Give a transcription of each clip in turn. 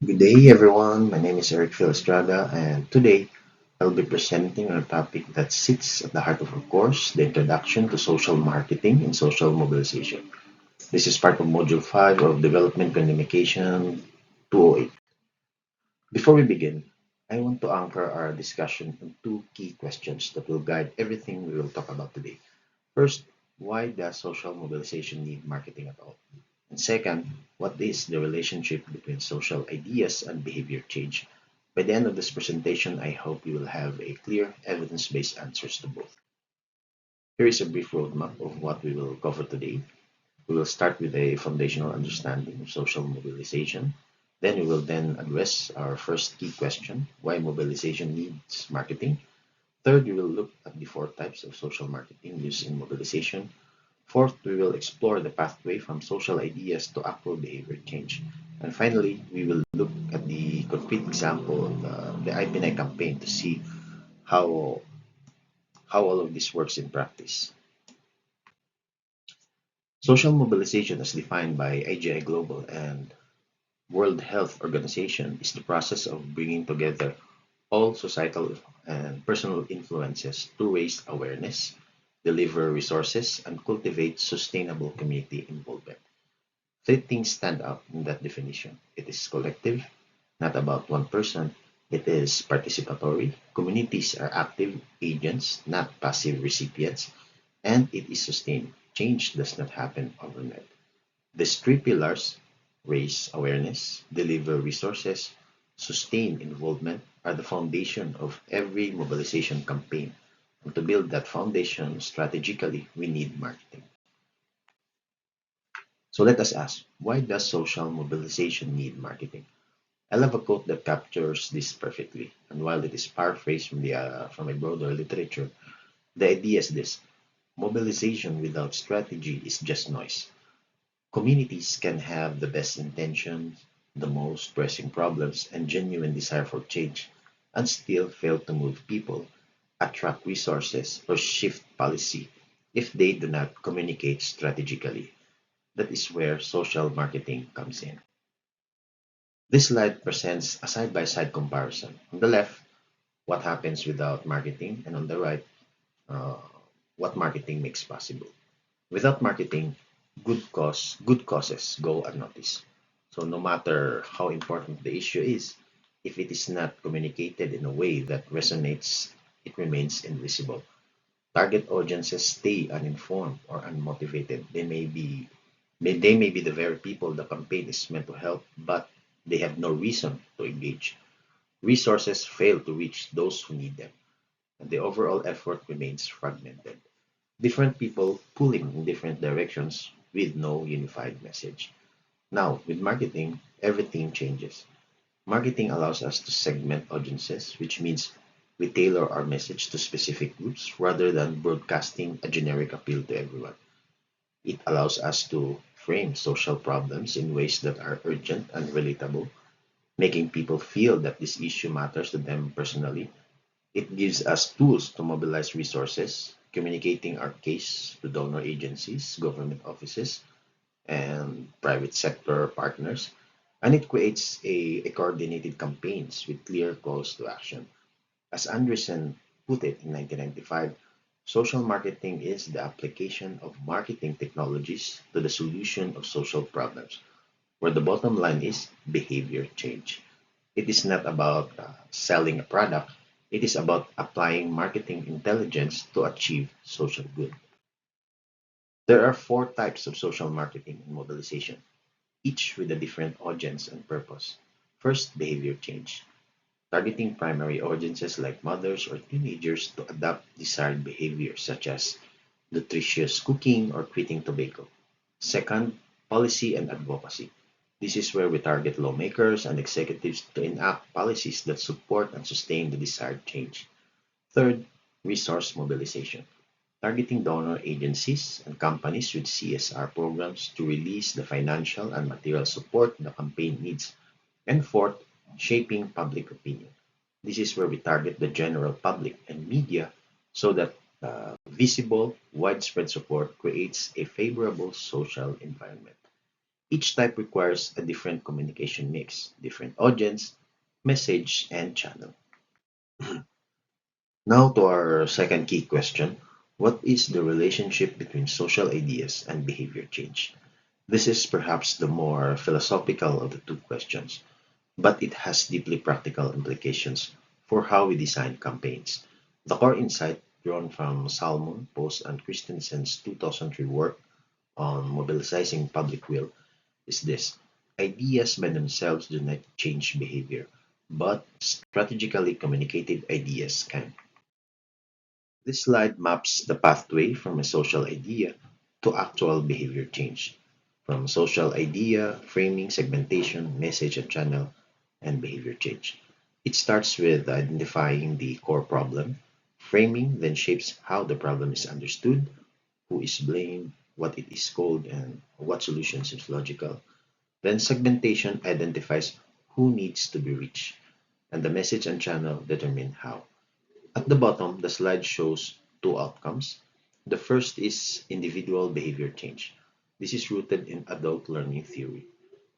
Good day, everyone. My name is Eric Estrada, and today I'll be presenting on a topic that sits at the heart of our course, the introduction to social marketing and social mobilization. This is part of Module 5 of Development Communication 208. Before we begin, I want to anchor our discussion on two key questions that will guide everything we will talk about today. First, why does social mobilization need marketing at all? And second, what is the relationship between social ideas and behavior change? By the end of this presentation, I hope you will have a clear, evidence-based answers to both. Here is a brief roadmap of what we will cover today. We will start with a foundational understanding of social mobilization. Then we will then address our first key question, why mobilization needs marketing. Third, we will look at the four types of social marketing used in mobilization. Fourth, we will explore the pathway from social ideas to actual behavior change. And finally, we will look at the concrete example of the IPNI campaign to see how, how all of this works in practice. Social mobilization, as defined by IGI Global and World Health Organization, is the process of bringing together all societal and personal influences to raise awareness, deliver resources, and cultivate sustainable community involvement. Three things stand out in that definition. It is collective, not about one person. It is participatory. Communities are active agents, not passive recipients. And it is sustained. Change does not happen overnight. These three pillars, raise awareness, deliver resources, sustain involvement, are the foundation of every mobilization campaign. And to build that foundation strategically, we need marketing. So let us ask, why does social mobilization need marketing? I love a quote that captures this perfectly, and while it is paraphrased from a broader literature, the idea is this: mobilization without strategy is just noise. Communities can have the best intentions, the most pressing problems, and genuine desire for change, and still fail to move people, attract resources, or shift policy if they do not communicate strategically. That is where social marketing comes in. This slide presents a side-by-side comparison. On the left, what happens without marketing, and on the right, uh, what marketing makes possible. Without marketing, good causes go unnoticed. So no matter how important the issue is, if it is not communicated in a way that resonates, it remains invisible. Target audiences stay uninformed or unmotivated. They may be the very people the campaign is meant to help, but they have no reason to engage. Resources fail to reach those who need them, and the overall effort remains fragmented. Different people pulling in different directions with no unified message. Now, with marketing, everything changes. Marketing allows us to segment audiences, which means we tailor our message to specific groups rather than broadcasting a generic appeal to everyone. It allows us to frame social problems in ways that are urgent and relatable, making people feel that this issue matters to them personally. It gives us tools to mobilize resources, communicating our case to donor agencies, government offices, and private sector partners. And it creates a coordinated campaigns with clear calls to action. As Andreessen put it in 1995, social marketing is the application of marketing technologies to the solution of social problems, where the bottom line is behavior change. It is not about selling a product, it is about applying marketing intelligence to achieve social good. There are four types of social marketing and mobilization, each with a different audience and purpose. First, behavior change, targeting primary audiences like mothers or teenagers to adopt desired behaviors such as nutritious cooking or quitting tobacco. Second, policy and advocacy. This is where we target lawmakers and executives to enact policies that support and sustain the desired change. Third, resource mobilization, targeting donor agencies and companies with CSR programs to release the financial and material support the campaign needs. And fourth, shaping public opinion. This is where we target the general public and media so that visible, widespread support creates a favorable social environment. Each type requires a different communication mix, different audience, message, and channel. Now to our second key question. What is the relationship between social ideas and behavior change? This is perhaps the more philosophical of the two questions, but it has deeply practical implications for how we design campaigns. The core insight drawn from Salmon, Post, and Christensen's 2003 work on mobilizing public will is this: ideas by themselves do not change behavior, but strategically communicated ideas can. This slide maps the pathway from a social idea to actual behavior change. From social idea, framing, segmentation, message and channel, and behavior change. It starts with identifying the core problem. Framing then shapes how the problem is understood, who is blamed, what it is called, and what solution seems logical. Then segmentation identifies who needs to be reached, and the message and channel determine how. At the bottom, the slide shows two outcomes. The first is individual behavior change. This is rooted in adult learning theory.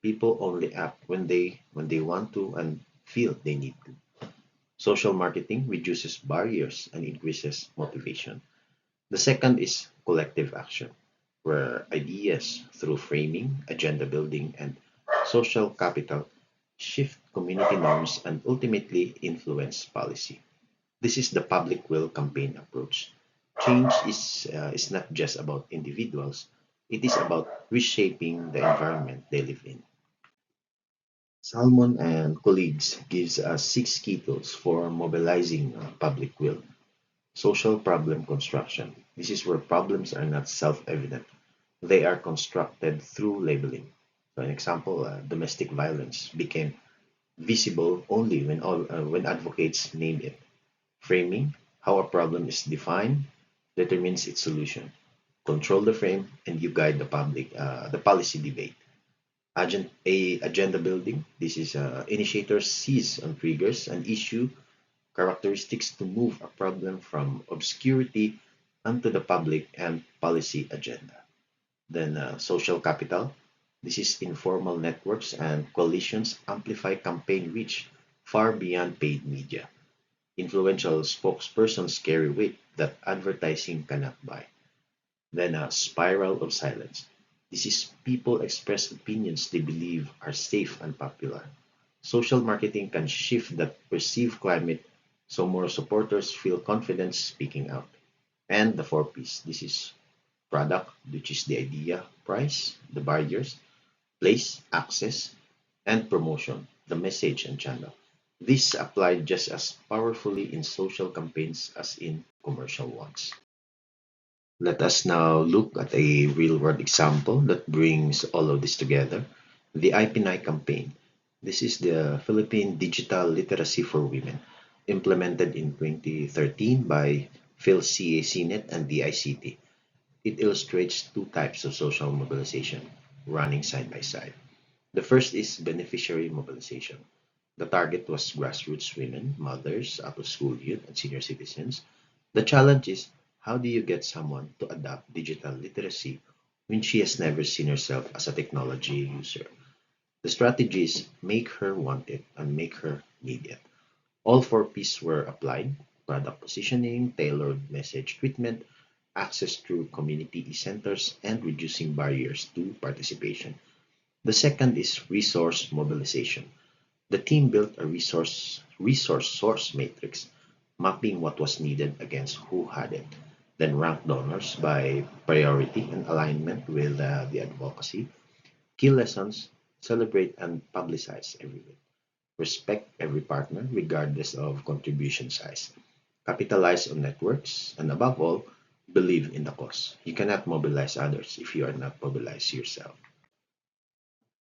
People only act when they want to and feel they need to. Social marketing reduces barriers and increases motivation. The second is collective action, where ideas through framing, agenda building, and social capital shift community norms and ultimately influence policy. This is the public will campaign approach. Change is not just about individuals, it is about reshaping the environment they live in. Salmon and colleagues gives us six key tools for mobilizing public will. Social problem construction. This is where problems are not self-evident. They are constructed through labeling. For an example, domestic violence became visible only when advocates named it. Framing, how a problem is defined, determines its solution. Control the frame, and you guide the policy debate. Agenda building. This is initiators seize on triggers and issue characteristics to move a problem from obscurity onto the public and policy agenda. Then social capital. This is informal networks and coalitions amplify campaign reach far beyond paid media. Influential spokespersons carry weight that advertising cannot buy. Then a spiral of silence. This is people express opinions they believe are safe and popular. Social marketing can shift that perceived climate so more supporters feel confident speaking out. And the four P's. This is product, which is the idea, price, the barriers, place, access, and promotion, the message and channel. This applied just as powerfully in social campaigns as in commercial ones. Let us now look at a real world example that brings all of this together: the IPNI campaign. This is the Philippine Digital Literacy for Women, implemented in 2013 by PhilCA-CNET and the ICT. It illustrates two types of social mobilization running side by side. The first is beneficiary mobilization. The target was grassroots women, mothers, out-of-school youth, and senior citizens. The challenge is, how do you get someone to adopt digital literacy when she has never seen herself as a technology user? The strategy is make her want it and make her need it. All four P's were applied: product positioning, tailored message treatment, access through community centers, and reducing barriers to participation. The second is resource mobilization. The team built a resource source matrix, mapping what was needed against who had it, then ranked donors by priority and alignment with the advocacy. Key lessons: celebrate and publicize every win. Respect every partner regardless of contribution size. Capitalize on networks, and above all, believe in the cause. You cannot mobilize others if you are not mobilized yourself.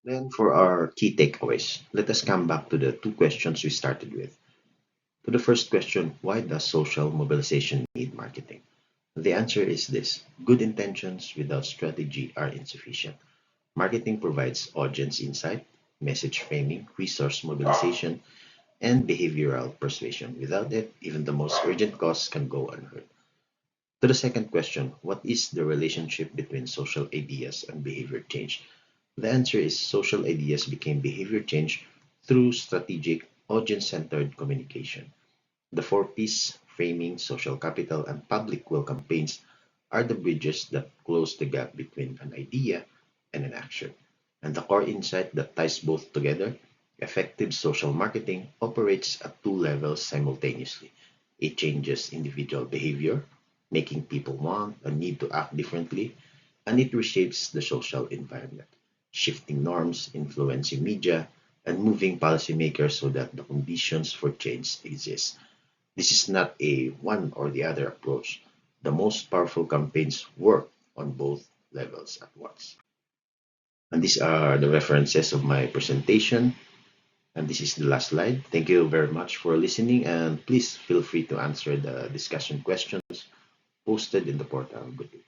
Then, for our key takeaways, let us come back to the two questions we started with. To the first question: why does social mobilization need marketing? The answer is this: good intentions without strategy are insufficient. Marketing provides audience insight, message framing, resource mobilization, and behavioral persuasion. Without it, even the most urgent cause can go unheard. To the second question: what is the relationship between social ideas and behavior change? The answer is social ideas became behavior change through strategic, audience centered communication. The four P's framing, social capital, and public will campaigns are the bridges that close the gap between an idea and an action. And the core insight that ties both together, effective social marketing operates at two levels simultaneously. It changes individual behavior, making people want and need to act differently, and it reshapes the social environment, shifting norms, influencing media, and moving policymakers so that the conditions for change exist. This is not a one or the other approach. The most powerful campaigns work on both levels at once. And these are the references of my presentation. And this is the last slide. Thank you very much for listening. And please feel free to answer the discussion questions posted in the portal below.